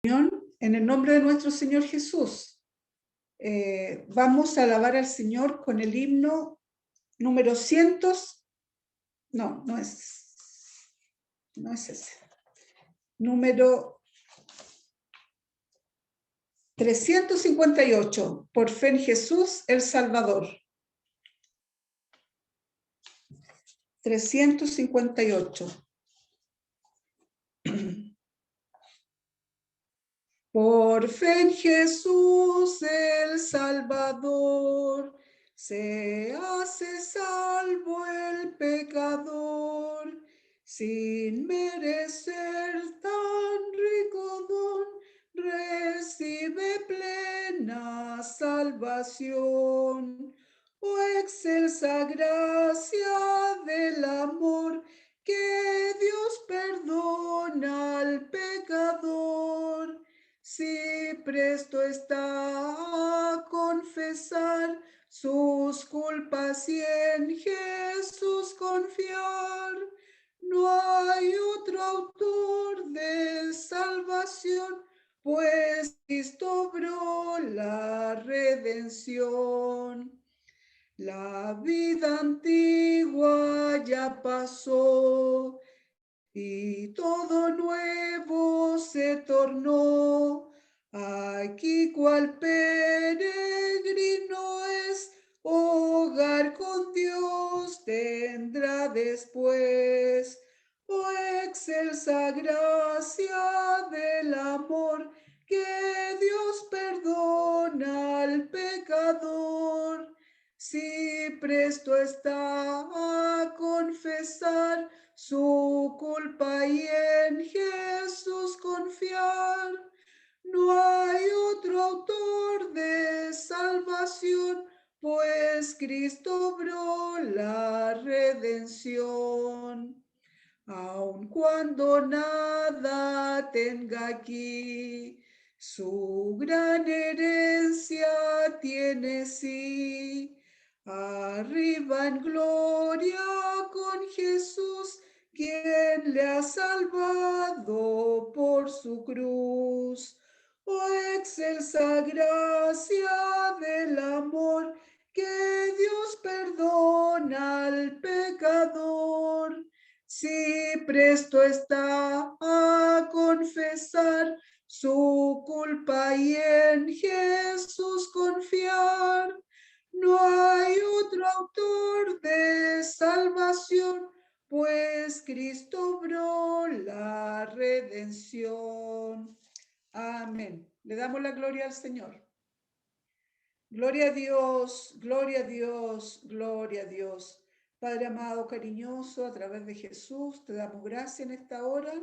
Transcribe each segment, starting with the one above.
En el nombre de nuestro Señor Jesús. Vamos a alabar al Señor con el himno número 100. No es ese. Número 358. Por fe en Jesús el Salvador. 358. Por fe en Jesús el Salvador, se hace salvo el pecador, sin merecer tan rico don, recibe plena salvación. Oh excelsa gracia del amor, que Dios perdona al pecador. Si presto está a confesar sus culpas y en Jesús confiar, no hay otro autor de salvación, pues Cristo obró la redención. La vida antigua ya pasó y todo nuevo se tornó. Aquí cual peregrino es, hogar con Dios tendrá después. Oh excelsa gracia del amor, que Dios perdona al pecador. Si presto está a confesar su culpa y en Jesús confiar, no hay otro autor de salvación, pues Cristo obró la redención. Aun cuando nada tenga aquí, su gran herencia tiene sí. Arriba en gloria con Jesús, quien le ha salvado por su cruz. Oh excelsa gracia del amor, que Dios perdona al pecador. Si presto está a confesar su culpa y en Jesús confiar, no hay otro autor de salvación, pues Cristo obró la redención. Amén. Le damos la gloria al Señor. Gloria a Dios, gloria a Dios, gloria a Dios. Padre amado, cariñoso, a través de Jesús, te damos gracias en esta hora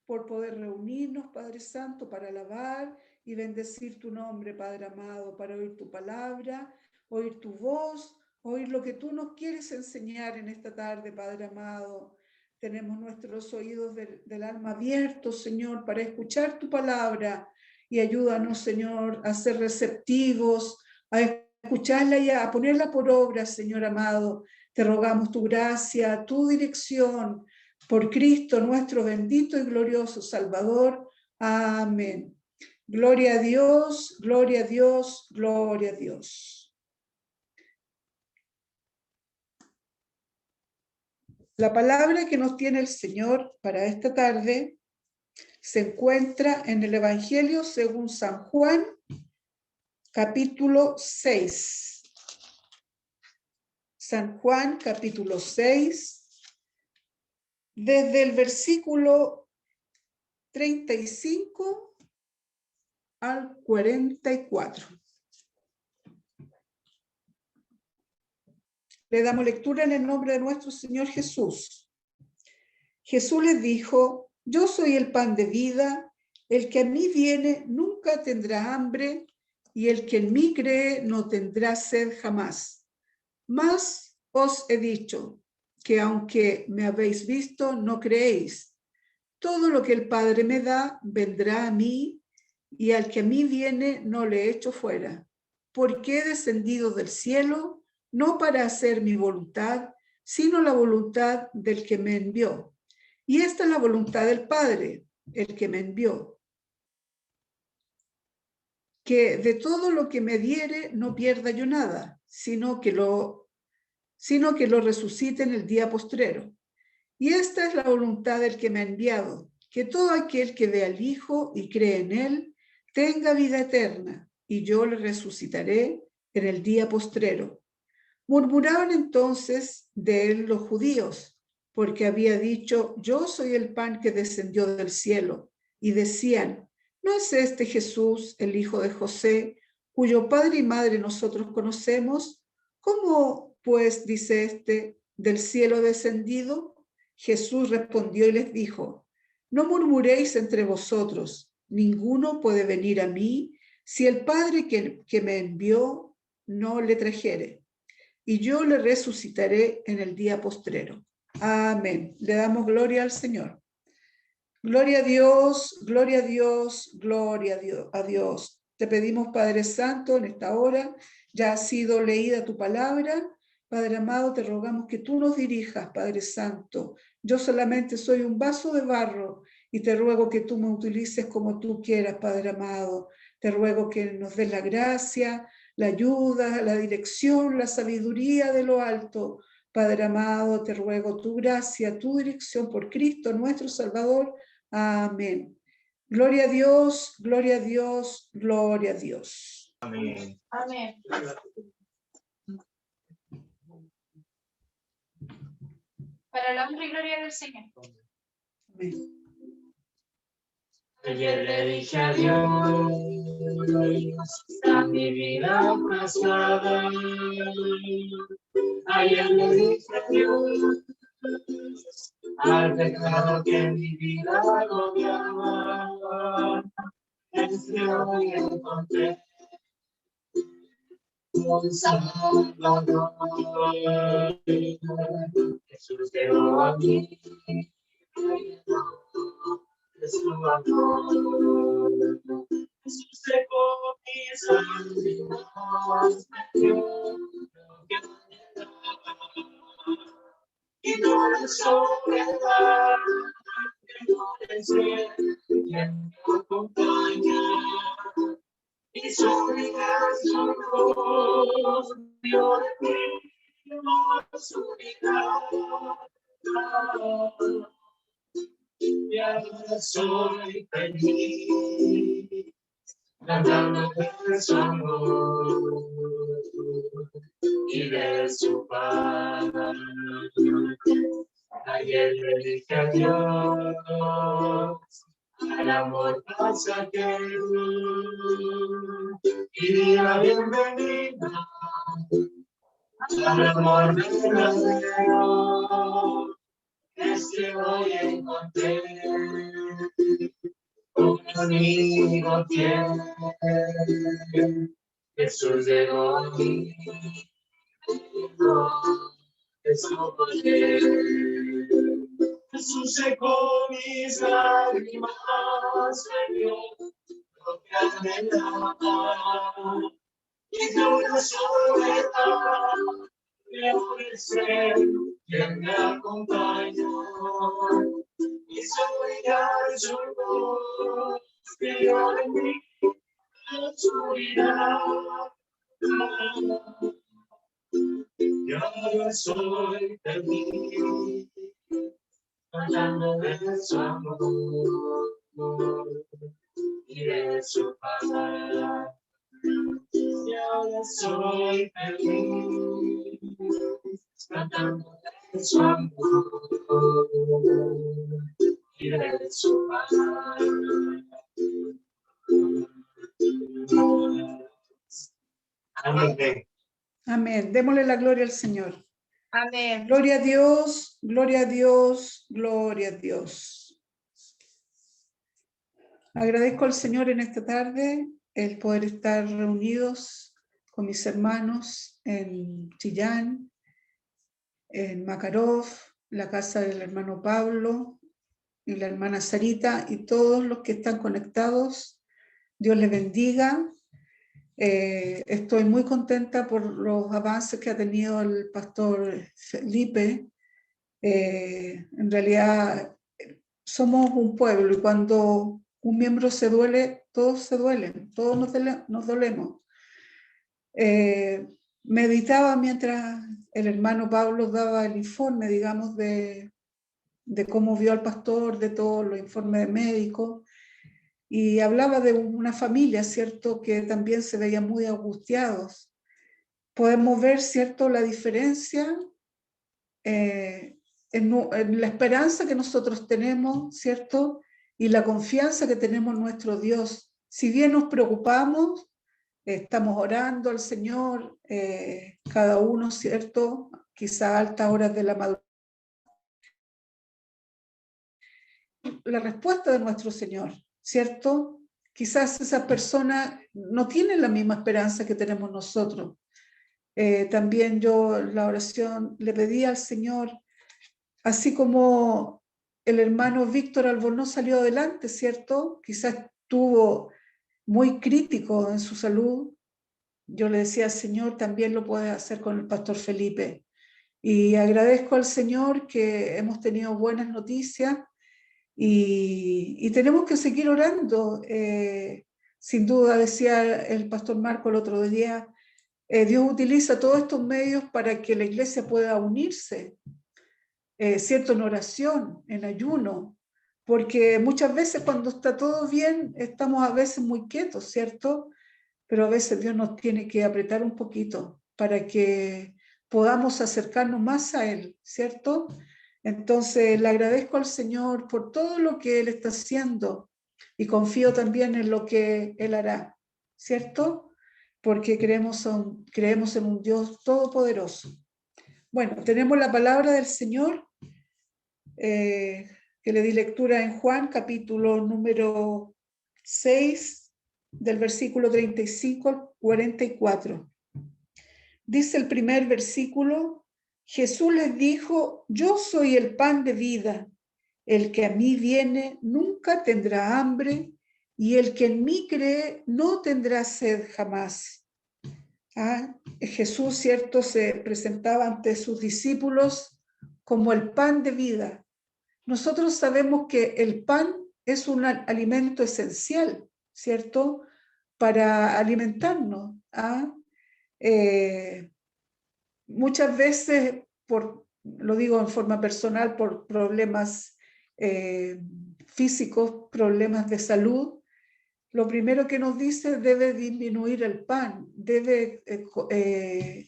por poder reunirnos, Padre Santo, para alabar y bendecir tu nombre, Padre amado, para oír tu palabra, oír tu voz, oír lo que tú nos quieres enseñar en esta tarde, Padre amado. Tenemos nuestros oídos del alma abiertos, Señor, para escuchar tu palabra y ayúdanos, Señor, a ser receptivos, a escucharla y a ponerla por obra, Señor amado. Te rogamos tu gracia, tu dirección, por Cristo nuestro bendito y glorioso Salvador. Amén. Gloria a Dios, gloria a Dios, gloria a Dios. La palabra que nos tiene el Señor para esta tarde se encuentra en el Evangelio según San Juan, capítulo 6. San Juan, capítulo 6, desde el versículo 35 al 44. Le damos lectura en el nombre de nuestro Señor Jesús. Jesús les dijo: yo soy el pan de vida, el que a mí viene nunca tendrá hambre, y el que en mí cree no tendrá sed jamás. Mas os he dicho que aunque me habéis visto, no creéis. Todo lo que el Padre me da vendrá a mí, y al que a mí viene no le echo fuera, porque he descendido del cielo no para hacer mi voluntad, sino la voluntad del que me envió. Y esta es la voluntad del Padre, el que me envió, que de todo lo que me diere no pierda yo nada, sino que lo resucite en el día postrero. Y esta es la voluntad del que me ha enviado, que todo aquel que ve al Hijo y cree en él tenga vida eterna, y yo le resucitaré en el día postrero. Murmuraban entonces de él los judíos, porque había dicho: yo soy el pan que descendió del cielo. Y decían: ¿no es este Jesús, el hijo de José, cuyo padre y madre nosotros conocemos? ¿Cómo pues dice este: del cielo descendido? Jesús respondió y les dijo: no murmuréis entre vosotros, ninguno puede venir a mí si el Padre que me envió no le trajere, y yo le resucitaré en el día postrero. Amén. Le damos gloria al Señor. Gloria a Dios, gloria a Dios, gloria a Dios. Te pedimos, Padre Santo, en esta hora, ya ha sido leída tu palabra. Padre amado, te rogamos que tú nos dirijas, Padre Santo. Yo solamente soy un vaso de barro y te ruego que tú me utilices como tú quieras, Padre amado. Te ruego que nos des la gracia, la ayuda, la dirección, la sabiduría de lo alto. Padre amado, te ruego tu gracia, tu dirección por Cristo nuestro Salvador. Amén. Gloria a Dios, gloria a Dios, gloria a Dios. Amén. Amén. Para la honra y gloria del Señor. Amén. Ayer le dije adiós a mi vida pasada. Ayer le dije adiós al pecado que mi vida agobiaba. Es que hoy encontré un Salvador. Jesús llegó a mí. Es su amor. Jesús secó mis lágrimas, me dio lo que anhelaba. Y no la soledad que no deseo, quien me acompaña. Y su voz dio de mí su mirada. Y ahora soy feliz, cantando de su amor y de su paz. Ayer le dije adiós al amor pasajero y di la bienvenida al amor verdadero. Es que hoy encontré un amigo fiel. Jesús llegó a mí, Jesús poder. Jesús secó mis lágrimas, me dio lo que anhelaba. Y de una soledad de ofrecer quien me acompaña. Y soñar su voz que dio de mí la oscuridad. Y ahora soy feliz, cantando de su amor y de su paz. Y ahora soy feliz, cantando de su amor y de su paz. Amén. Amén. Démosle la gloria al Señor. Amén. Gloria a Dios, gloria a Dios, gloria a Dios. Agradezco al Señor en esta tarde el poder estar reunidos con mis hermanos en Chillán, en Makarov, la casa del hermano Pablo y la hermana Sarita y todos los que están conectados. Dios les bendiga. Estoy muy contenta por los avances que ha tenido el pastor Felipe. En realidad somos un pueblo y cuando un miembro se duele, todos se duelen, todos nos dolemos. Meditaba mientras el hermano Pablo daba el informe, digamos, de cómo vio al pastor, de todos los informes médicos, y hablaba de una familia, ¿cierto?, que también se veía muy angustiados. Podemos ver, ¿cierto?, la diferencia en la esperanza que nosotros tenemos, ¿cierto?, y la confianza que tenemos en nuestro Dios. Si bien nos preocupamos, estamos orando al Señor, cada uno, ¿cierto?, quizá a altas horas de la madrugada. La respuesta de nuestro Señor, ¿cierto? Quizás esas personas no tienen la misma esperanza que tenemos nosotros. También yo en la oración le pedí al Señor, así como el hermano Víctor Albornoz salió adelante, ¿cierto? Quizás estuvo muy crítico en su salud. Yo le decía al Señor, también lo puedes hacer con el pastor Felipe. Y agradezco al Señor que hemos tenido buenas noticias y tenemos que seguir orando. Sin duda, decía el pastor Marco el otro día, Dios utiliza todos estos medios para que la iglesia pueda unirse, ¿cierto?, en oración, en ayuno, porque muchas veces cuando está todo bien, estamos a veces muy quietos, ¿cierto? Pero a veces Dios nos tiene que apretar un poquito para que podamos acercarnos más a Él, ¿cierto? Entonces le agradezco al Señor por todo lo que Él está haciendo y confío también en lo que Él hará, ¿cierto? Porque creemos en un Dios todopoderoso. Bueno, tenemos la palabra del Señor, que le di lectura en Juan, capítulo número 6, del versículo 35 al 44. Dice el primer versículo: Jesús les dijo: yo soy el pan de vida, el que a mí viene nunca tendrá hambre, y el que en mí cree no tendrá sed jamás. Jesús, cierto, se presentaba ante sus discípulos como el pan de vida. Nosotros sabemos que el pan es un alimento esencial, ¿cierto?, para alimentarnos. Muchas veces, lo digo en forma personal, por problemas físicos, problemas de salud, lo primero que nos dice, debe disminuir el pan, debe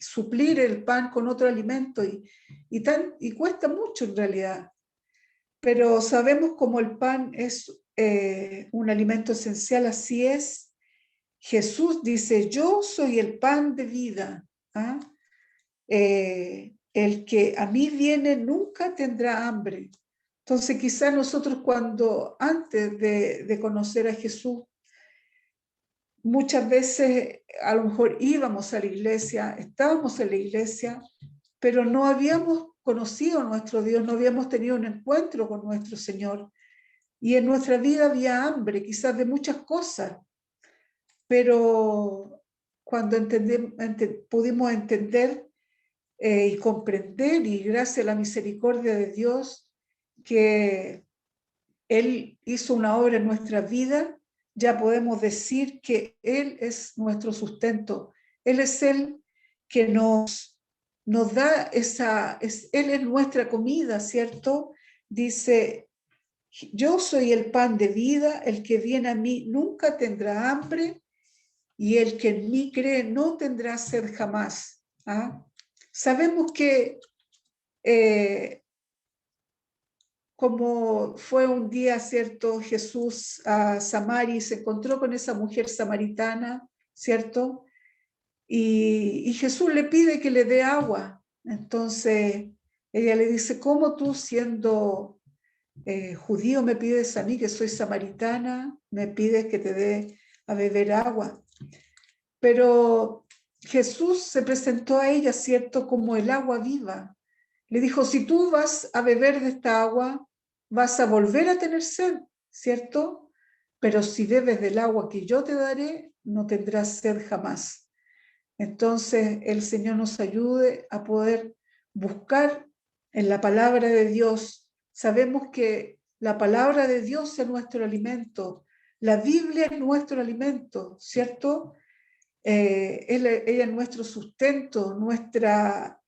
suplir el pan con otro alimento, y cuesta mucho en realidad. Pero sabemos como el pan es un alimento esencial, así es. Jesús dice: yo soy el pan de vida. El que a mí viene nunca tendrá hambre. Entonces quizás nosotros antes de conocer a Jesús, muchas veces a lo mejor íbamos a la iglesia, estábamos en la iglesia, pero no habíamos conocido a nuestro Dios, no habíamos tenido un encuentro con nuestro Señor. Y en nuestra vida había hambre, quizás de muchas cosas, pero cuando pudimos entender y comprender, y gracias a la misericordia de Dios, que Él hizo una obra en nuestra vida, ya podemos decir que Él es nuestro sustento. Él es el que nos da Él es nuestra comida, ¿cierto? Dice: yo soy el pan de vida, el que viene a mí nunca tendrá hambre, y el que en mí cree no tendrá sed jamás. Sabemos que como fue un día, ¿cierto?, Jesús a Samaria y se encontró con esa mujer samaritana, ¿cierto? Y Jesús le pide que le dé agua. Entonces ella le dice: ¿cómo tú, siendo judío, me pides a mí, que soy samaritana, me pides que te dé a beber agua? Pero Jesús se presentó a ella, ¿cierto?, como el agua viva. Le dijo: si tú vas a beber de esta agua, vas a volver a tener sed, ¿cierto? Pero si bebes del agua que yo te daré, no tendrás sed jamás. Entonces el Señor nos ayude a poder buscar en la palabra de Dios. Sabemos que la palabra de Dios es nuestro alimento, La Biblia es nuestro alimento, ¿cierto? Ella es nuestro sustento, nuestra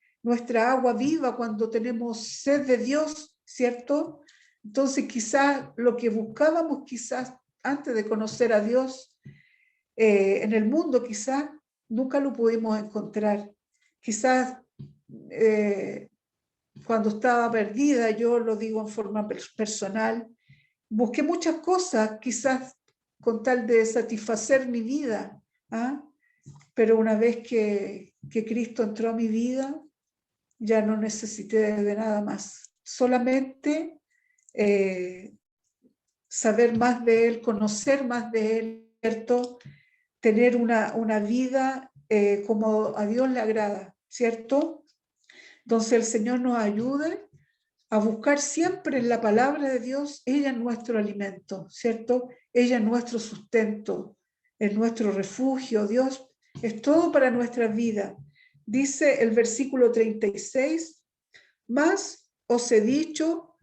agua viva cuando tenemos sed de Dios, ¿cierto? Entonces quizás lo que buscábamos quizás antes de conocer a Dios en el mundo quizás nunca lo pudimos encontrar. Quizás cuando estaba perdida, yo lo digo en forma personal, busqué muchas cosas quizás con tal de satisfacer mi vida, ¿ah? Pero una vez que Cristo entró a mi vida, ya no necesité de nada más. Solamente saber más de Él, conocer más de Él, ¿cierto? Tener una vida como a Dios le agrada, ¿cierto? Entonces el Señor nos ayude a buscar siempre en la palabra de Dios. Ella es nuestro alimento, ¿cierto? Ella es nuestro sustento, es nuestro refugio. Dios es todo para nuestra vida. Dice el versículo 36, más os he dicho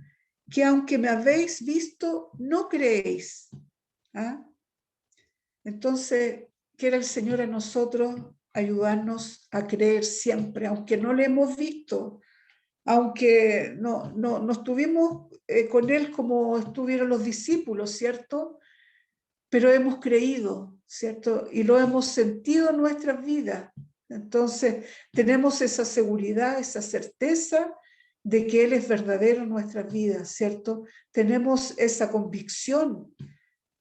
que aunque me habéis visto, no creéis. ¿Ah? Entonces, quiere el Señor a nosotros ayudarnos a creer siempre, aunque no le hemos visto, aunque no estuvimos con Él como estuvieron los discípulos, ¿cierto? Pero hemos creído, ¿cierto? Y lo hemos sentido en nuestras vidas. Entonces, tenemos esa seguridad, esa certeza de que Él es verdadero en nuestras vidas, ¿cierto? Tenemos esa convicción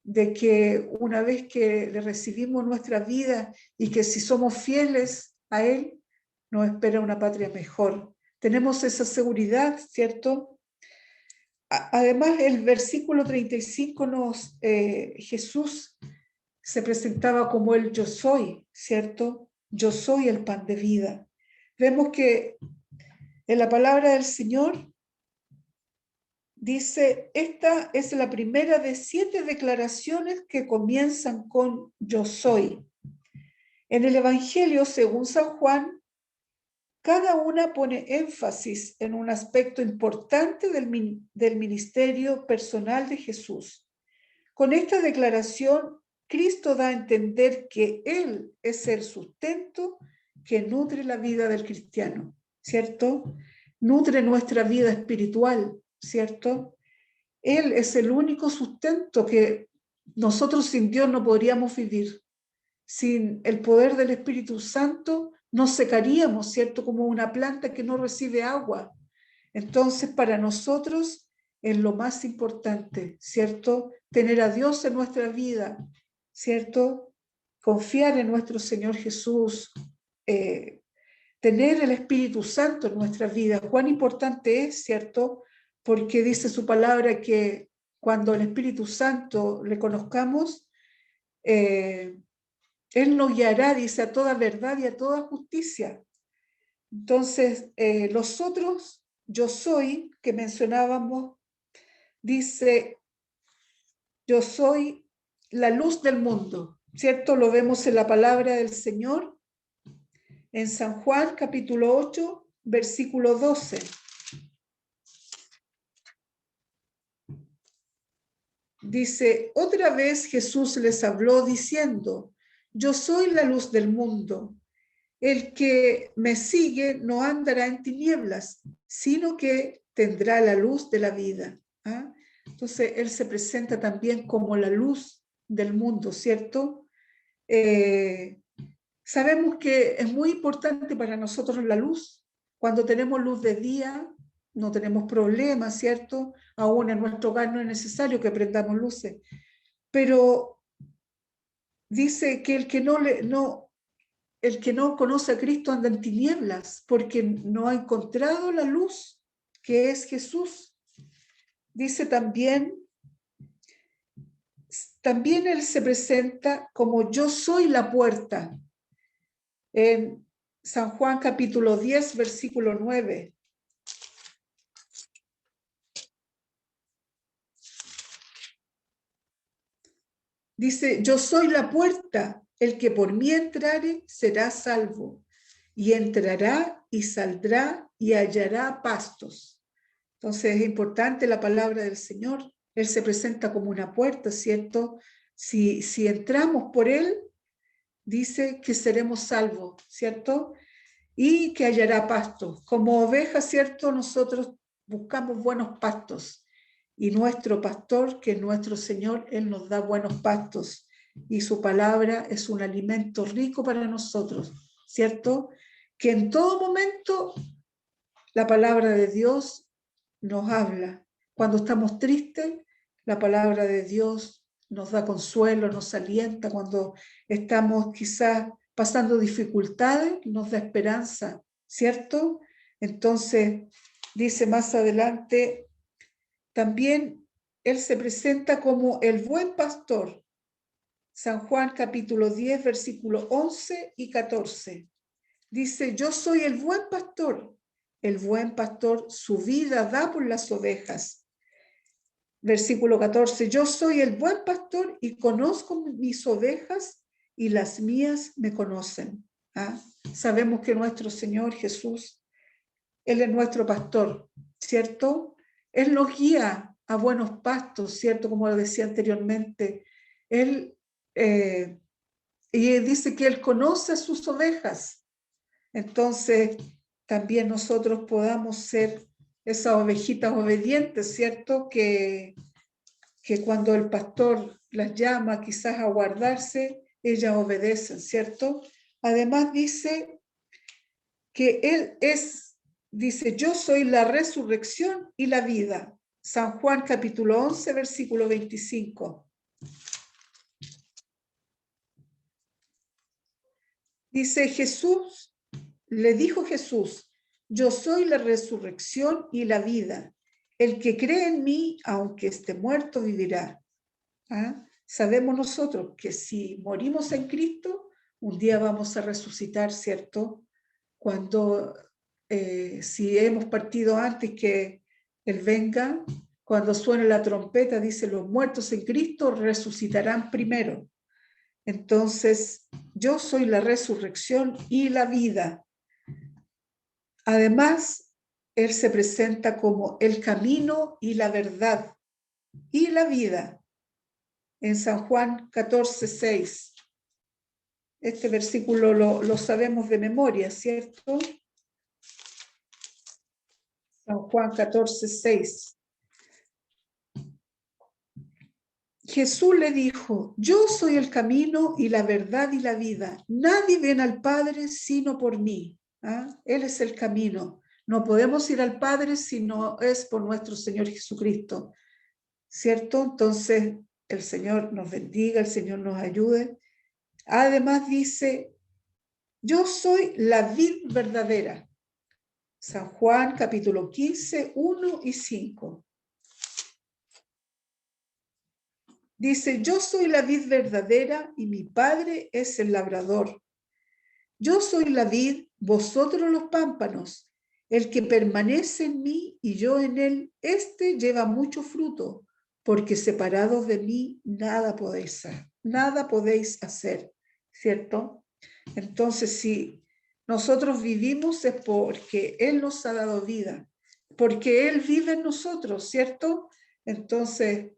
de que una vez que le recibimos nuestra vida y que si somos fieles a Él, nos espera una patria mejor. Tenemos esa seguridad, ¿cierto? Además, el versículo 35 Jesús se presentaba como el yo soy, ¿cierto? Yo soy el pan de vida. Vemos que en la palabra del Señor dice, esta es la primera de 7 declaraciones que comienzan con yo soy. En el Evangelio, según San Juan, cada una pone énfasis en un aspecto importante del ministerio personal de Jesús. Con esta declaración, Cristo da a entender que Él es el sustento que nutre la vida del cristiano, ¿cierto? Nutre nuestra vida espiritual, ¿cierto? Él es el único sustento que nosotros sin Dios no podríamos vivir. Sin el poder del Espíritu Santo nos secaríamos, ¿cierto? Como una planta que no recibe agua. Entonces, para nosotros es lo más importante, ¿cierto? Tener a Dios en nuestra vida, ¿cierto? Confiar en nuestro Señor Jesús, tener el Espíritu Santo en nuestra vida. Cuán importante es, ¿cierto? Porque dice su palabra que cuando el Espíritu Santo le conozcamos, Él nos guiará, dice, a toda verdad y a toda justicia. Entonces, los otros, yo soy, que mencionábamos, dice, yo soy la luz del mundo, ¿cierto? Lo vemos en la palabra del Señor, en San Juan, capítulo 8, versículo 12. Dice, otra vez Jesús les habló diciendo, yo soy la luz del mundo. El que me sigue no andará en tinieblas, sino que tendrá la luz de la vida. ¿Ah? Entonces, Él se presenta también como la luz del mundo, ¿cierto? Sabemos que es muy importante para nosotros la luz. Cuando tenemos luz de día, no tenemos problemas, ¿cierto? Aún en nuestro hogar no es necesario que prendamos luces. Pero dice que el que no conoce a Cristo anda en tinieblas porque no ha encontrado la luz que es Jesús. Dice también Él se presenta como yo soy la puerta. En San Juan capítulo 10, versículo 9. Dice, yo soy la puerta, el que por mí entrare será salvo, y entrará y saldrá y hallará pastos. Entonces es importante la palabra del Señor. Él se presenta como una puerta, ¿cierto? si entramos por él, dice que seremos salvos, ¿cierto? Y que hallará pastos. Como ovejas, ¿cierto? Nosotros buscamos buenos pastos. Y nuestro pastor, que es nuestro Señor, Él nos da buenos pastos. Y su palabra es un alimento rico para nosotros, ¿cierto? Que en todo momento la palabra de Dios nos habla. Cuando estamos tristes, la palabra de Dios nos da consuelo, nos alienta. Cuando estamos quizás pasando dificultades, nos da esperanza, ¿cierto? Entonces, dice más adelante, también Él se presenta como el buen pastor. San Juan capítulo 10, versículos 11 y 14. Dice, yo soy el buen pastor. El buen pastor su vida da por las ovejas. Versículo 14, yo soy el buen pastor y conozco mis ovejas y las mías me conocen. ¿Ah? Sabemos que nuestro Señor Jesús, Él es nuestro pastor, ¿cierto? Él nos guía a buenos pastos, ¿cierto? Como lo decía anteriormente. Él, y dice que Él conoce a sus ovejas. Entonces, también nosotros podamos ser esas ovejitas obedientes, ¿cierto? Que cuando el pastor las llama quizás a guardarse, ellas obedecen, ¿cierto? Además dice que Él es, dice, yo soy la resurrección y la vida. San Juan capítulo 11, versículo 25. Dice Jesús, le dijo Jesús, yo soy la resurrección y la vida. El que cree en mí, aunque esté muerto, vivirá. ¿Ah? Sabemos nosotros que si morimos en Cristo, un día vamos a resucitar, ¿cierto? Cuando, si hemos partido antes que Él venga, cuando suene la trompeta, dice, los muertos en Cristo resucitarán primero. Entonces, yo soy la resurrección y la vida. Además, Él se presenta como el camino y la verdad y la vida. En San Juan 14, 6. Este versículo lo sabemos de memoria, ¿cierto? San Juan 14, 6. Jesús le dijo, yo soy el camino y la verdad y la vida. Nadie viene al Padre sino por mí. ¿Ah? Él es el camino. No podemos ir al Padre si no es por nuestro Señor Jesucristo, ¿cierto? Entonces, el Señor nos bendiga, el Señor nos ayude. Además dice, yo soy la vid verdadera. San Juan capítulo 15, 1 y 5. Dice, yo soy la vid verdadera y mi Padre es el labrador. Yo soy la vid, vosotros los pámpanos. El que permanece en mí y yo en él, este lleva mucho fruto, porque separados de mí nada podéis hacer, ¿cierto? Entonces, si nosotros vivimos es porque Él nos ha dado vida, porque Él vive en nosotros, ¿cierto? Entonces,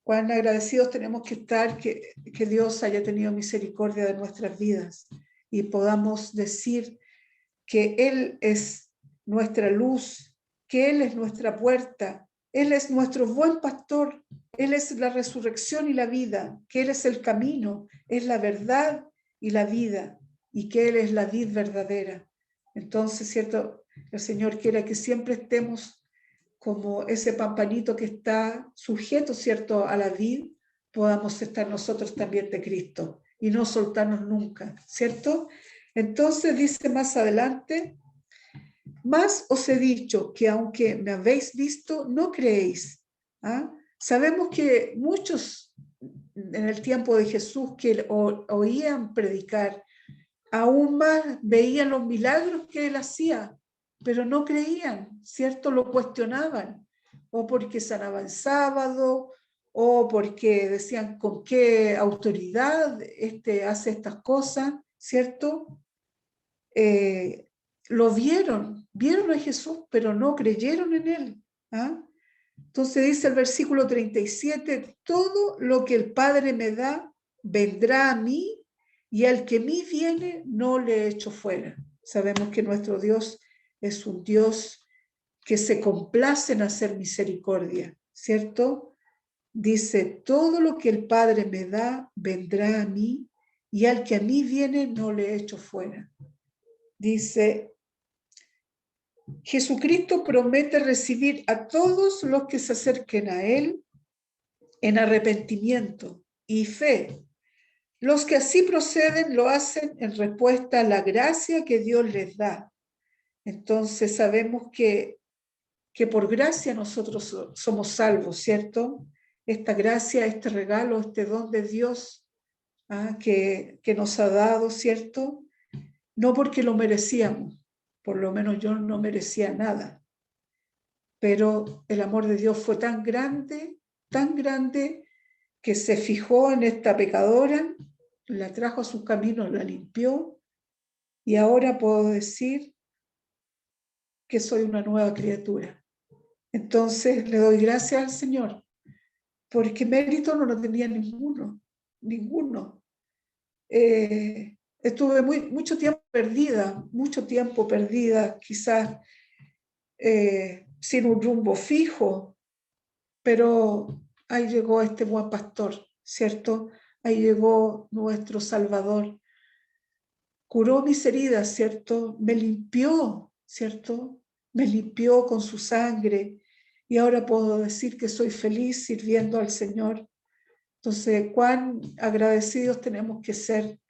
cuán agradecidos tenemos que estar que Dios haya tenido misericordia de nuestras vidas y podamos decir que Él es nuestra luz, que Él es nuestra puerta, Él es nuestro buen pastor, Él es la resurrección y la vida, que Él es el camino, es la verdad y la vida, y que Él es la vid verdadera. Entonces, ¿cierto? El Señor quiere que siempre estemos como ese pampanito que está sujeto, ¿cierto?, a la vid, podamos estar nosotros también de Cristo y no soltarnos nunca, ¿cierto? Entonces dice más adelante, más os he dicho que aunque me habéis visto, no creéis. ¿Ah? Sabemos que muchos en el tiempo de Jesús que oían predicar, aún más veían los milagros que él hacía, pero no creían, ¿cierto? Lo cuestionaban, o porque sanaba el sábado, o porque decían con qué autoridad hace estas cosas, ¿cierto? Lo vieron a Jesús, pero no creyeron en él. ¿Ah? Entonces dice el versículo 37, todo lo que el Padre me da vendrá a mí, y al que a mí viene no le echo fuera. Sabemos que nuestro Dios es un Dios que se complace en hacer misericordia, ¿cierto? Dice, todo lo que el Padre me da vendrá a mí, y al que a mí viene no le echo fuera. Dice, Jesucristo promete recibir a todos los que se acerquen a Él en arrepentimiento y fe. Los que así proceden lo hacen en respuesta a la gracia que Dios les da. Entonces sabemos que por gracia nosotros somos salvos, ¿cierto? Esta gracia, este regalo, este don de Dios que nos ha dado, ¿cierto? No porque lo merecíamos, por lo menos yo no merecía nada, pero el amor de Dios fue tan grande, que se fijó en esta pecadora, la trajo a sus caminos, la limpió, y ahora puedo decir que soy una nueva criatura. Entonces le doy gracias al Señor, porque mérito no lo tenía ninguno. Estuve mucho tiempo perdida, quizás sin un rumbo fijo, pero ahí llegó este buen pastor, ¿cierto? Ahí llegó nuestro Salvador. Curó mis heridas, ¿cierto? Me limpió, ¿cierto? Me limpió con su sangre, y ahora puedo decir que soy feliz sirviendo al Señor. Entonces, cuán agradecidos tenemos que ser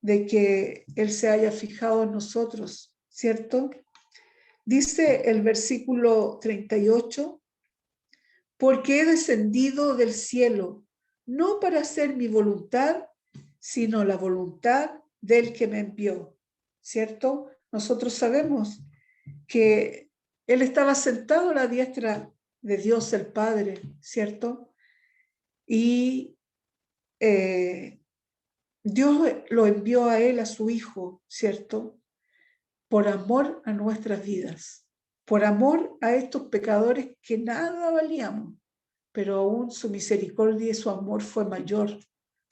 de que Él se haya fijado en nosotros, ¿cierto? Dice el versículo 38, porque he descendido del cielo, no para hacer mi voluntad, sino la voluntad del que me envió, ¿cierto? Nosotros sabemos que Él estaba sentado a la diestra de Dios el Padre, ¿cierto? Y Dios lo envió a Él, a su Hijo, ¿cierto? Por amor a nuestras vidas, por amor a estos pecadores que nada valíamos, pero aún su misericordia y su amor fue mayor,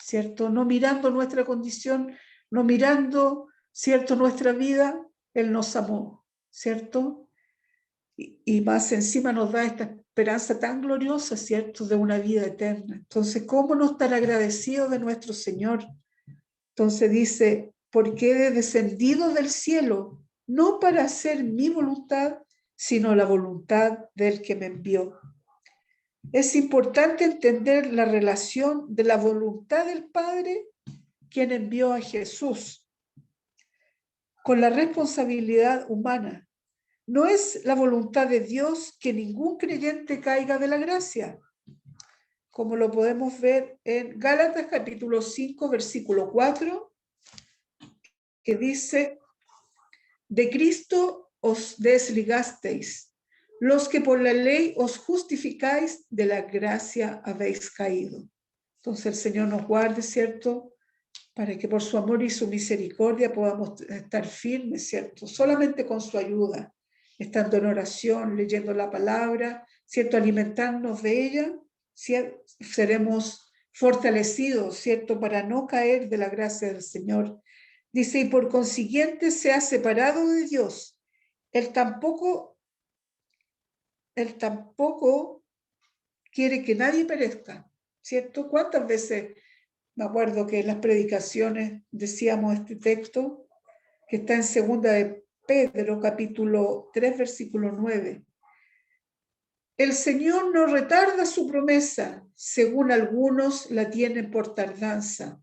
¿cierto? No mirando nuestra condición, no mirando, ¿cierto?, nuestra vida, Él nos amó, ¿cierto? Y más encima nos da esta esperanza tan gloriosa, ¿cierto?, de una vida eterna. Entonces, ¿cómo no estar agradecido de nuestro Señor? Entonces dice, porque he descendido del cielo, no para hacer mi voluntad, sino la voluntad del que me envió. Es importante entender la relación de la voluntad del Padre, quien envió a Jesús, con la responsabilidad humana. No es la voluntad de Dios que ningún creyente caiga de la gracia, como lo podemos ver en Gálatas capítulo 5, versículo 4, que dice, de Cristo os desligasteis, los que por la ley os justificáis, de la gracia habéis caído. Entonces el Señor nos guarde, ¿cierto?, para que por su amor y su misericordia podamos estar firmes, ¿cierto?, solamente con su ayuda, estando en oración, leyendo la palabra, ¿cierto?, alimentarnos de ella, ¿cierto?, seremos fortalecidos, ¿cierto?, para no caer de la gracia del Señor. Dice, y por consiguiente se ha separado de Dios. Él tampoco quiere que nadie perezca, ¿cierto? ¿Cuántas veces me acuerdo que en las predicaciones decíamos este texto que está en segunda de Pedro, capítulo 3, versículo 9? El Señor no retarda su promesa, según algunos la tienen por tardanza,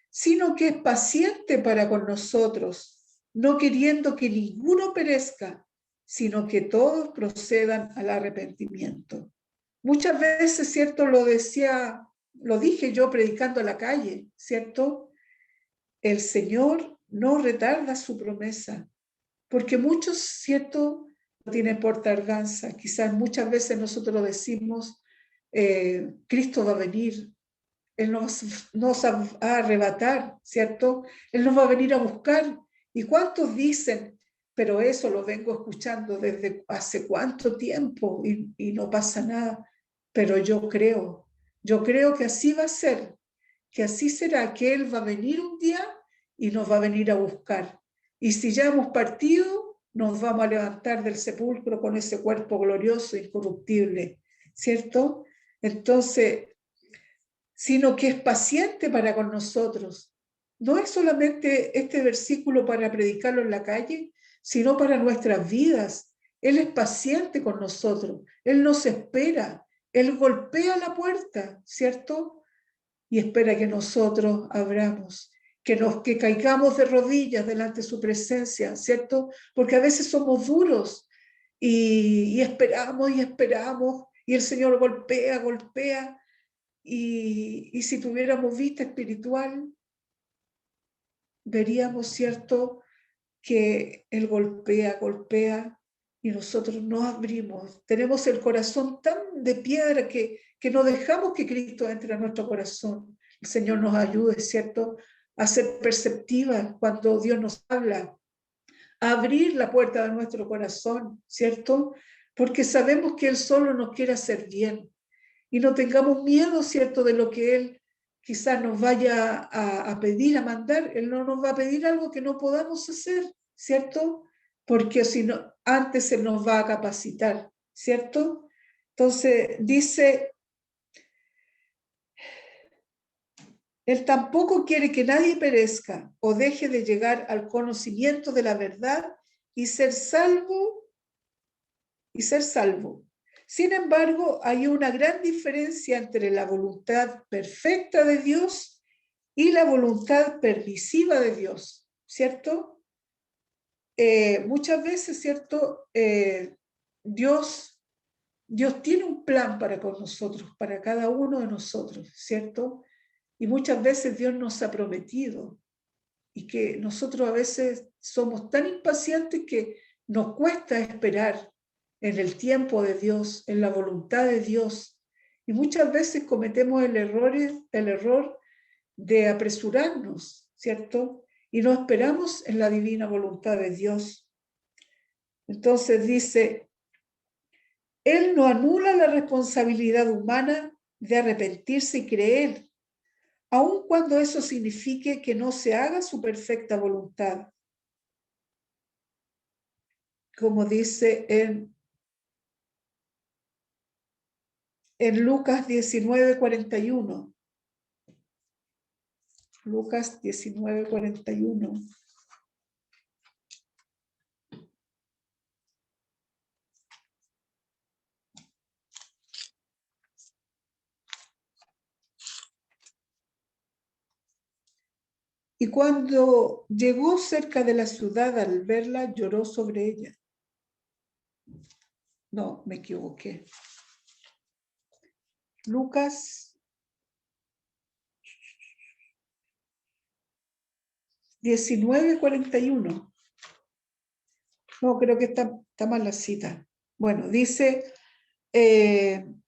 sino que es paciente para con nosotros, no queriendo que ninguno perezca, sino que todos procedan al arrepentimiento. Muchas veces, ¿cierto?, lo dije yo predicando a la calle, ¿cierto? El Señor no retarda su promesa, porque muchos, ¿cierto?, lo tienen por tardanza. Quizás muchas veces nosotros decimos, Cristo va a venir, Él nos va a arrebatar, ¿cierto? Él nos va a venir a buscar. ¿Y cuántos dicen, pero eso lo vengo escuchando desde hace cuánto tiempo y no pasa nada. Pero yo creo que así va a ser, que así será, que Él va a venir un día y nos va a venir a buscar. Y si ya hemos partido, nos vamos a levantar del sepulcro con ese cuerpo glorioso, incorruptible, ¿cierto? Entonces, sino que es paciente para con nosotros. No es solamente este versículo para predicarlo en la calle, sino para nuestras vidas. Él es paciente con nosotros, Él nos espera, Él golpea la puerta, ¿cierto? Y espera que nosotros abramos, que caigamos de rodillas delante de su presencia, ¿cierto? Porque a veces somos duros y esperamos y el Señor golpea. Y si tuviéramos vista espiritual, veríamos, ¿cierto?, que Él golpea y nosotros no abrimos. Tenemos el corazón tan de piedra que no dejamos que Cristo entre a nuestro corazón. El Señor nos ayude, ¿cierto?, a ser perceptivas cuando Dios nos habla, a abrir la puerta de nuestro corazón, ¿cierto? Porque sabemos que Él solo nos quiere hacer bien. Y no tengamos miedo, ¿cierto?, de lo que Él quizás nos vaya a pedir, a mandar. Él no nos va a pedir algo que no podamos hacer, ¿cierto? Porque si no, antes Él nos va a capacitar, ¿cierto? Entonces dice, Él tampoco quiere que nadie perezca o deje de llegar al conocimiento de la verdad y ser salvo. Sin embargo, hay una gran diferencia entre la voluntad perfecta de Dios y la voluntad permisiva de Dios, ¿cierto? Muchas veces, ¿cierto? Dios tiene un plan para con nosotros, para cada uno de nosotros, ¿cierto? Y muchas veces Dios nos ha prometido y que nosotros a veces somos tan impacientes que nos cuesta esperar en el tiempo de Dios, en la voluntad de Dios. Y muchas veces cometemos el error de apresurarnos, ¿cierto? Y no esperamos en la divina voluntad de Dios. Entonces dice, Él no anula la responsabilidad humana de arrepentirse y creer, aun cuando eso signifique que no se haga su perfecta voluntad. Como dice en Lucas 19:41. Lucas 19:41. Y cuando llegó cerca de la ciudad, al verla, lloró sobre ella. No, me equivoqué. Lucas 19:41. No, creo que está mal la cita. Bueno, dice, el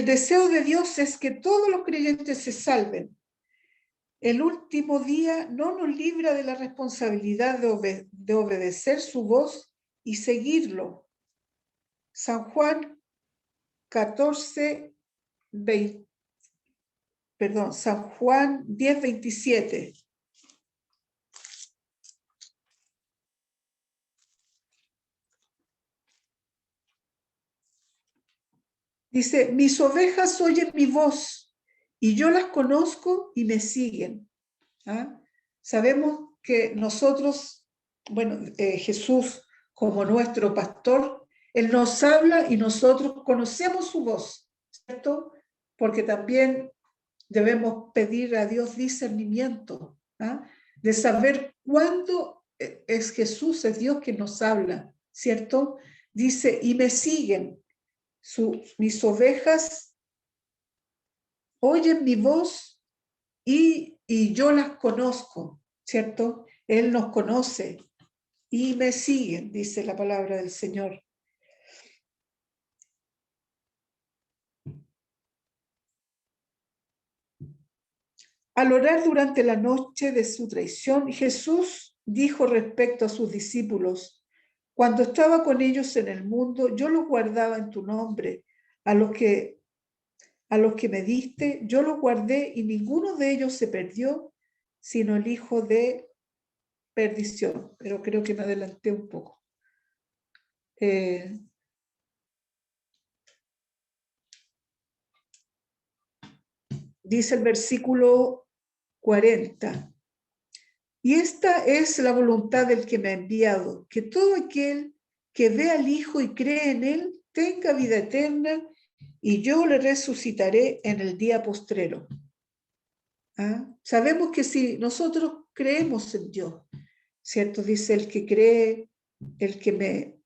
deseo de Dios es que todos los creyentes se salven. El último día no nos libra de la responsabilidad de obedecer su voz y seguirlo. San Juan 10:27. Dice, mis ovejas oyen mi voz y yo las conozco y me siguen. ¿Ah? Sabemos que nosotros, bueno, Jesús como nuestro pastor, Él nos habla y nosotros conocemos su voz, ¿cierto? Porque también debemos pedir a Dios discernimiento, ¿ah? De saber cuándo es Jesús, es Dios que nos habla, ¿cierto? Dice, y me siguen. Mis ovejas oyen mi voz y yo las conozco, ¿cierto? Él nos conoce y me siguen, dice la palabra del Señor. Al orar durante la noche de su traición, Jesús dijo respecto a sus discípulos: cuando estaba con ellos en el mundo, yo los guardaba en tu nombre. A los que me diste, yo los guardé, y ninguno de ellos se perdió, sino el hijo de perdición. Pero creo que me adelanté un poco. Dice el versículo 40. Y esta es la voluntad del que me ha enviado, que todo aquel que ve al Hijo y cree en él tenga vida eterna, y yo le resucitaré en el día postrero. ¿Ah? Sabemos que si nosotros creemos en Dios, ¿cierto? Dice el que cree, el que me...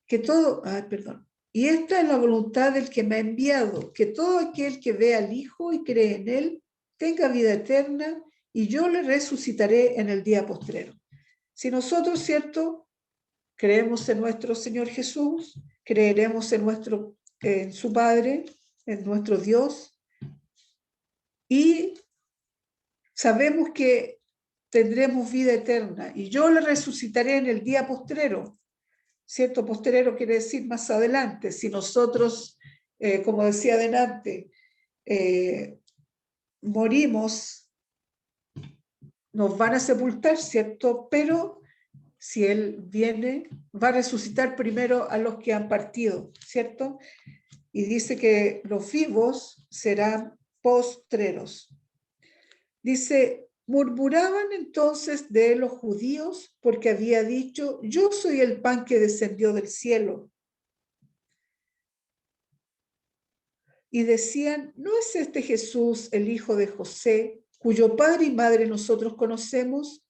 que todo... perdón. Y esta es la voluntad del que me ha enviado, que todo aquel que ve al Hijo y cree en él tenga vida eterna, y yo le resucitaré en el día postrero. Si nosotros, ¿cierto?, creemos en nuestro Señor Jesús, creeremos en su Padre, en nuestro Dios, y sabemos que tendremos vida eterna, y yo le resucitaré en el día postrero, ¿cierto? Postrero quiere decir más adelante. Si nosotros, como decía adelante, morimos, nos van a sepultar, ¿cierto? Pero si Él viene, va a resucitar primero a los que han partido, ¿cierto? Y dice que los vivos serán postreros. Dice, murmuraban entonces de los judíos porque había dicho: yo soy el pan que descendió del cielo. Y decían: ¿no es este Jesús el hijo de José, cuyo padre y madre nosotros conocemos?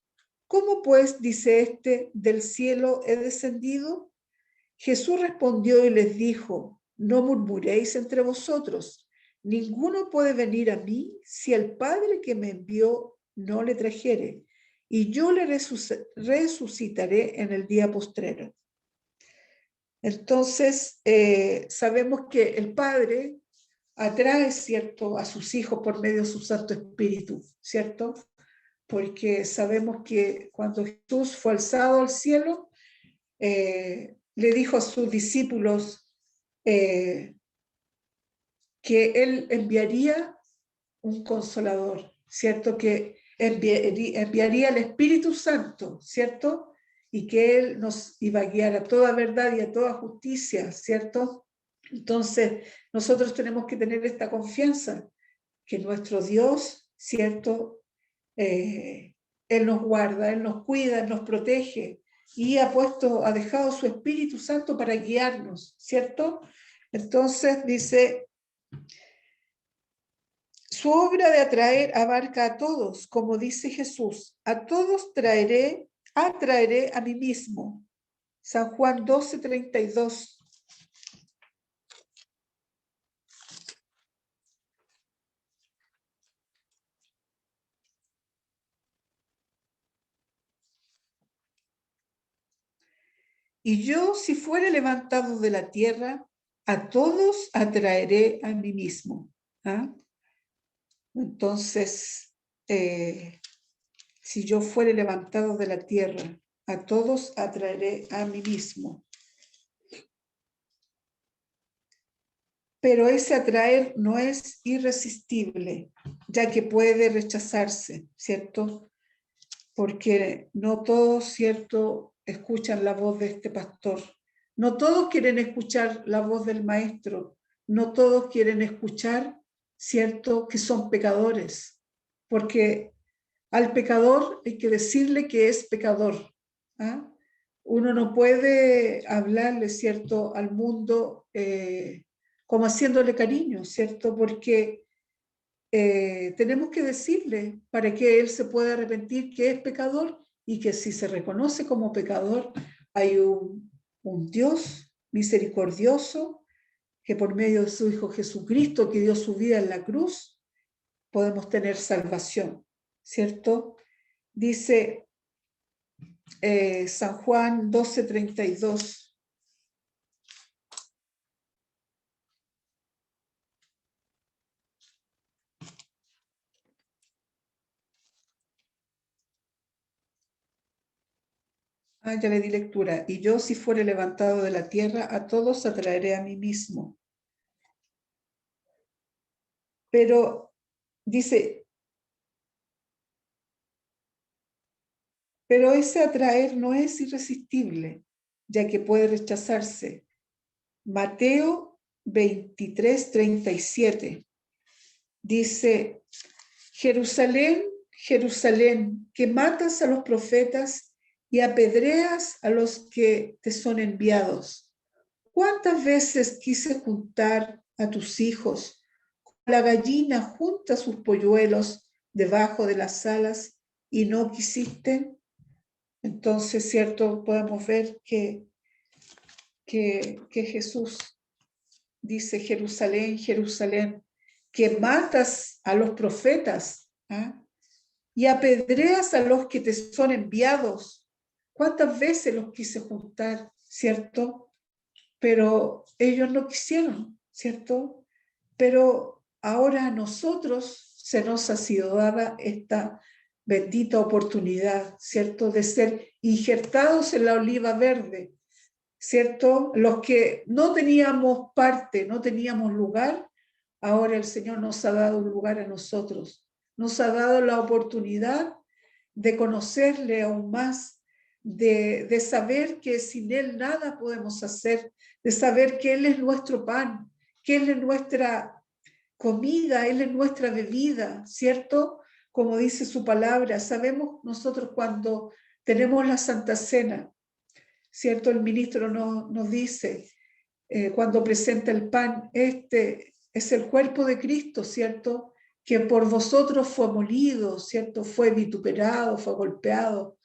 ¿Cómo pues dice este: del cielo he descendido? Jesús respondió y les dijo: no murmuréis entre vosotros. Ninguno puede venir a mí si el Padre que me envió no le trajere, y yo le resucitaré en el día postrero. Entonces, sabemos que el Padre atrae, ¿cierto?, a sus hijos por medio de su Santo Espíritu, ¿cierto? Porque sabemos que cuando Jesús fue alzado al cielo, le dijo a sus discípulos que Él enviaría un consolador, ¿cierto? Que enviaría el Espíritu Santo, ¿cierto? Y que Él nos iba a guiar a toda verdad y a toda justicia, ¿cierto? Entonces, nosotros tenemos que tener esta confianza, que nuestro Dios, ¿cierto? Él nos guarda, Él nos cuida, Él nos protege, y ha dejado su Espíritu Santo para guiarnos, ¿cierto? Entonces dice, su obra de atraer abarca a todos, como dice Jesús: a todos atraeré a mí mismo. San Juan 12:32. Y yo, si fuere levantado de la tierra, a todos atraeré a mí mismo. ¿Ah? Entonces, si yo fuere levantado de la tierra, a todos atraeré a mí mismo. Pero ese atraer no es irresistible, ya que puede rechazarse, ¿cierto? Porque no todos, ¿cierto?, escuchan la voz de este pastor. No todos quieren escuchar la voz del maestro. No todos quieren escuchar, ¿cierto?, que son pecadores. Porque al pecador hay que decirle que es pecador. ¿Ah? Uno no puede hablarle, ¿cierto?, al mundo como haciéndole cariño, ¿cierto? Porque tenemos que decirle para que él se pueda arrepentir que es pecador, y que si se reconoce como pecador, hay un Dios misericordioso que por medio de su Hijo Jesucristo, que dio su vida en la cruz, podemos tener salvación, ¿cierto? Dice San Juan 12:32. Ya le di lectura. Y yo, si fuere levantado de la tierra, a todos atraeré a mí mismo. Pero dice, pero ese atraer no es irresistible, ya que puede rechazarse. Mateo 23:37 dice, Jerusalén, Jerusalén, que matas a los profetas y apedreas a los que te son enviados. ¿Cuántas veces quise juntar a tus hijos? La gallina junta sus polluelos debajo de las alas y no quisiste. Entonces, cierto, podemos ver que Jesús dice, Jerusalén, Jerusalén, que matas a los profetas, ¿ah? Y apedreas a los que te son enviados. ¿Cuántas veces los quise juntar, cierto? Pero ellos no quisieron, ¿cierto? Pero ahora a nosotros se nos ha sido dada esta bendita oportunidad, ¿cierto? De ser injertados en la oliva verde, ¿cierto? Los que no teníamos parte, no teníamos lugar, ahora el Señor nos ha dado un lugar a nosotros. Nos ha dado la oportunidad de conocerle aún más, de saber que sin Él nada podemos hacer, de saber que Él es nuestro pan, que Él es nuestra comida, Él es nuestra bebida, ¿cierto? Como dice su palabra, sabemos nosotros cuando tenemos la Santa Cena, ¿cierto? El ministro nos dice, cuando presenta el pan, este es el cuerpo de Cristo, ¿cierto? Que por vosotros fue molido, ¿cierto? Fue vituperado, fue golpeado.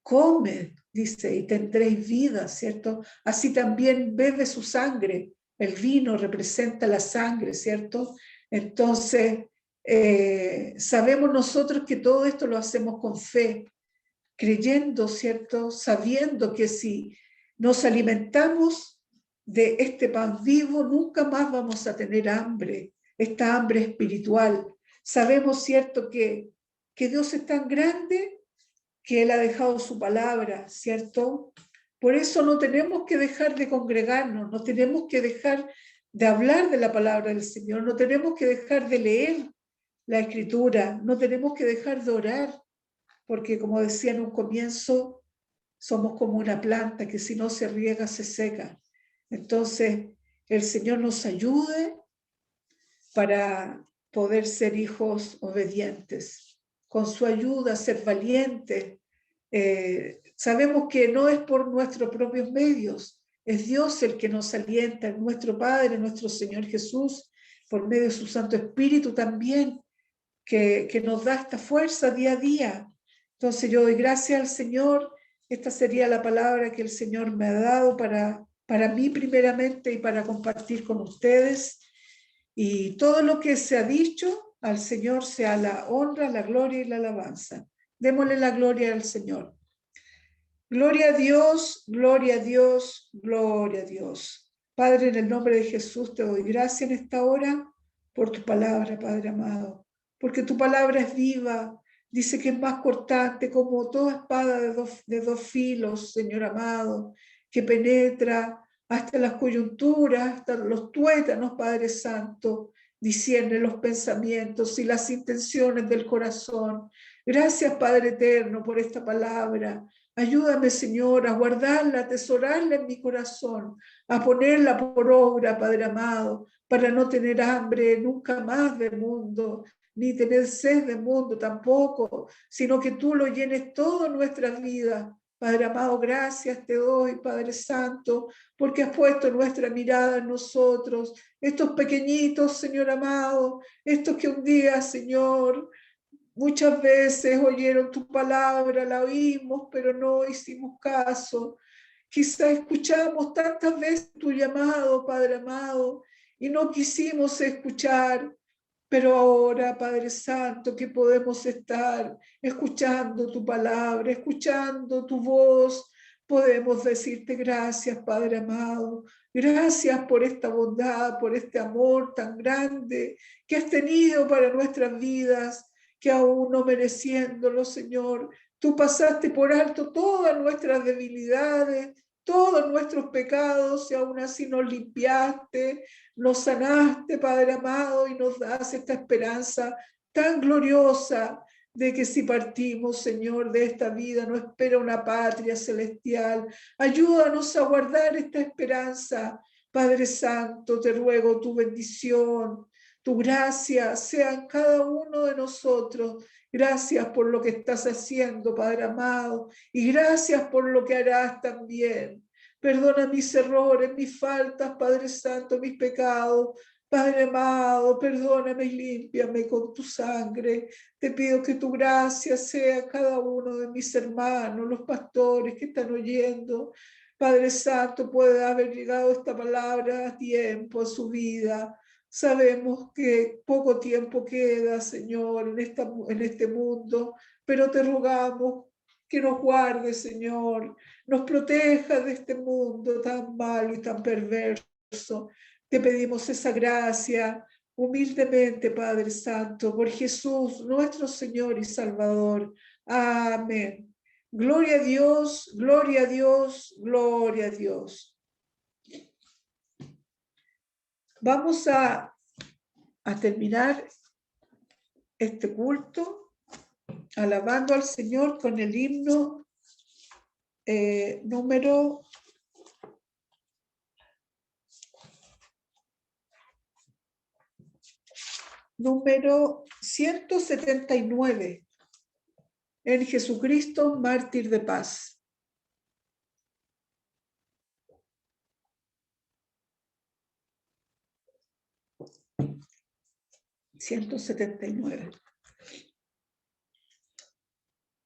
Comed, dice, y tendréis vida, ¿cierto? Así también bebe su sangre. El vino representa la sangre, ¿cierto? Entonces, sabemos nosotros que todo esto lo hacemos con fe, creyendo, ¿cierto? Sabiendo que si nos alimentamos de este pan vivo, nunca más vamos a tener hambre, esta hambre espiritual. Sabemos, ¿cierto?, que Dios es tan grande que Él ha dejado su palabra, ¿cierto? Por eso no tenemos que dejar de congregarnos, no tenemos que dejar de hablar de la palabra del Señor, no tenemos que dejar de leer la Escritura, no tenemos que dejar de orar, porque como decía en un comienzo, somos como una planta que si no se riega se seca. Entonces, el Señor nos ayude para poder ser hijos obedientes, con su ayuda, ser valientes. Sabemos que no es por nuestros propios medios, es Dios el que nos alienta, es nuestro Padre, nuestro Señor Jesús, por medio de su Santo Espíritu también, que nos da esta fuerza día a día. Entonces yo doy gracias al Señor. Esta sería la palabra que el Señor me ha dado para mí primeramente y para compartir con ustedes. Y todo lo que se ha dicho, al Señor sea la honra, la gloria y la alabanza. Démosle la gloria al Señor. Gloria a Dios, gloria a Dios, gloria a Dios. Padre, en el nombre de Jesús te doy gracias en esta hora por tu palabra, Padre amado, porque tu palabra es viva, dice que es más cortante como toda espada de dos filos, Señor amado, que penetra hasta las coyunturas, hasta los tuétanos, Padre Santo, discierne los pensamientos y las intenciones del corazón. Gracias, Padre eterno, por esta palabra. Ayúdame, Señor, a guardarla, a atesorarla en mi corazón, a ponerla por obra, Padre amado, para no tener hambre nunca más del mundo, ni tener sed del mundo tampoco, sino que tú lo llenes todo en nuestras vidas. Padre amado, gracias te doy, Padre Santo, porque has puesto nuestra mirada en nosotros, estos pequeñitos, Señor amado, estos que un día, Señor, muchas veces oyeron tu palabra, la oímos, pero no hicimos caso. Quizá escuchamos tantas veces tu llamado, Padre amado, y no quisimos escuchar. Pero ahora, Padre Santo, que podemos estar escuchando tu palabra, escuchando tu voz, podemos decirte gracias, Padre amado. Gracias por esta bondad, por este amor tan grande que has tenido para nuestras vidas. que aún no mereciéndolo, Señor, tú pasaste por alto todas nuestras debilidades, todos nuestros pecados, y aún así nos limpiaste, nos sanaste, Padre amado, y nos das esta esperanza tan gloriosa de que si partimos, Señor, de esta vida, nos espera una patria celestial. Ayúdanos a guardar esta esperanza. Padre Santo, te ruego tu bendición, tu gracia sea en cada uno de nosotros. Gracias por lo que estás haciendo, Padre amado, y gracias por lo que harás también. Perdona mis errores, mis faltas, Padre Santo, mis pecados. Padre amado, perdóname y límpiame con tu sangre. Te pido que tu gracia sea cada uno de mis hermanos, los pastores que están oyendo. Padre Santo, puede haber llegado esta palabra a tiempo, a su vida. Sabemos que poco tiempo queda, Señor, en este mundo, pero te rogamos que nos guarde, Señor, nos proteja de este mundo tan malo y tan perverso. Te pedimos esa gracia humildemente, Padre Santo, por Jesús, nuestro Señor y Salvador. Amén. Gloria a Dios, gloria a Dios, gloria a Dios. Vamos a terminar este culto alabando al Señor con el himno número 179. En Jesucristo, mártir de paz.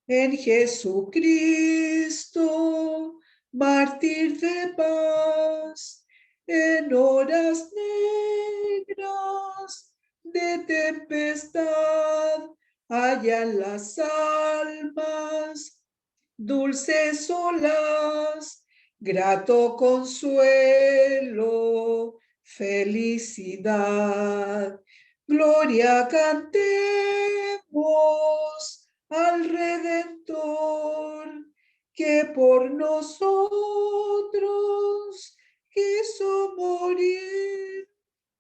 En Jesucristo, mártir de paz, en horas negras de tempestad, hallan las almas dulces olas, grato consuelo, felicidad. Gloria cantemos al Redentor, que por nosotros quiso morir,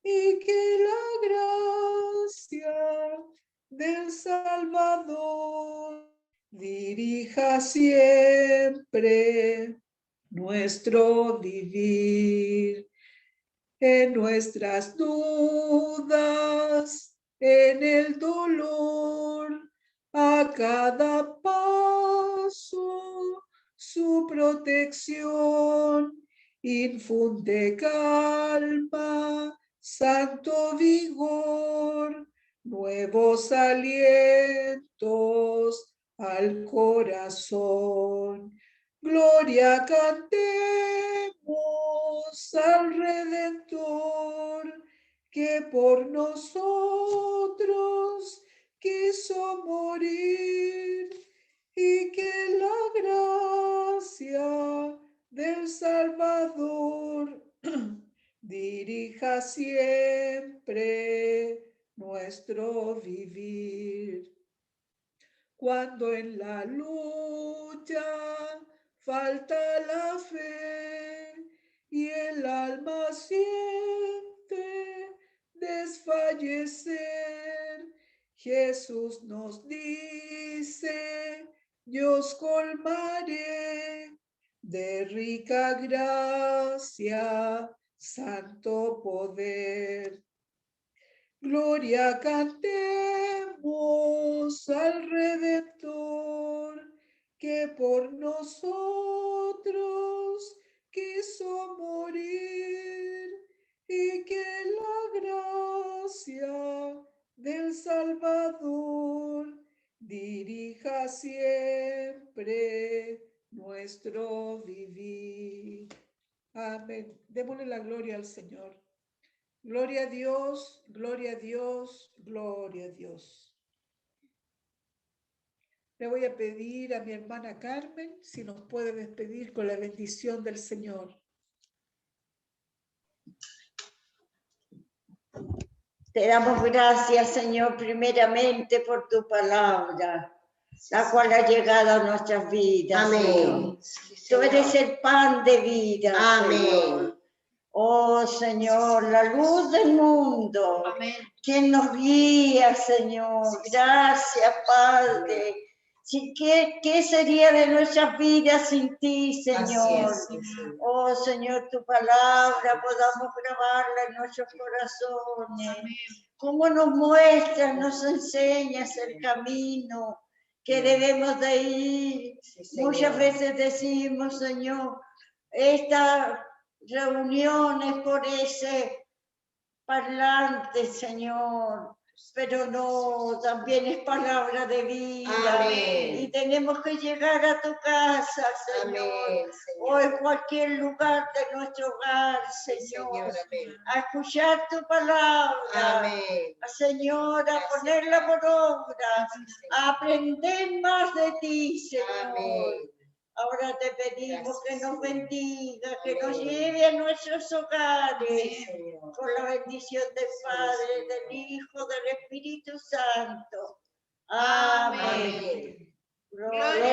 y que la gracia del Salvador dirija siempre nuestro vivir. En nuestras dudas, en el dolor, a cada paso su protección infunde calma, santo vigor, nuevos alientos al corazón. Gloria cantemos al Redentor, que por nosotros quiso morir, y que la gracia del Salvador dirija siempre nuestro vivir. Cuando en la lucha falta la fe y el alma siente desfallecer, Jesús nos dice: yo os colmaré de rica gracia, santo poder. Gloria cantemos al Redentor, que por nosotros quiso morir, y que la gracia del Salvador dirija siempre nuestro vivir. Amén. Démosle la gloria al Señor. Gloria a Dios, gloria a Dios, gloria a Dios. Le voy a pedir a mi hermana Carmen si nos puede despedir con la bendición del Señor. Te damos gracias, Señor, primeramente por tu palabra, la cual ha llegado a nuestras vidas. Amén. Señor. Tú eres el pan de vida, Amén. Señor. Oh, Señor, la luz del mundo. Amén. Quien nos guía, Señor. Gracias, Padre. Sí, ¿qué sería de nuestras vidas sin ti, Señor? Oh, Señor, tu palabra podamos grabarla en nuestros corazones. Cómo nos muestras, nos enseñas el camino que debemos de ir. Muchas veces decimos, Señor, estas reuniones por ese parlante, Señor, pero no, también es palabra de vida. Amén. Y tenemos que llegar a tu casa, Señor, Amén, o Señor. en cualquier lugar de nuestro hogar, Señor, Amén. a escuchar tu palabra, Amén. Señor, a Gracias, ponerla por obra, Sí, Señor. a aprender más de ti, Señor. Amén. Ahora te pedimos Gracias, que nos Señor. bendiga, que nos Amén. lleve a nuestros hogares, Sí, Señor. con la bendición del Padre, Señor. del Hijo, del Espíritu Santo. Amén. Amén. Amén. Gloria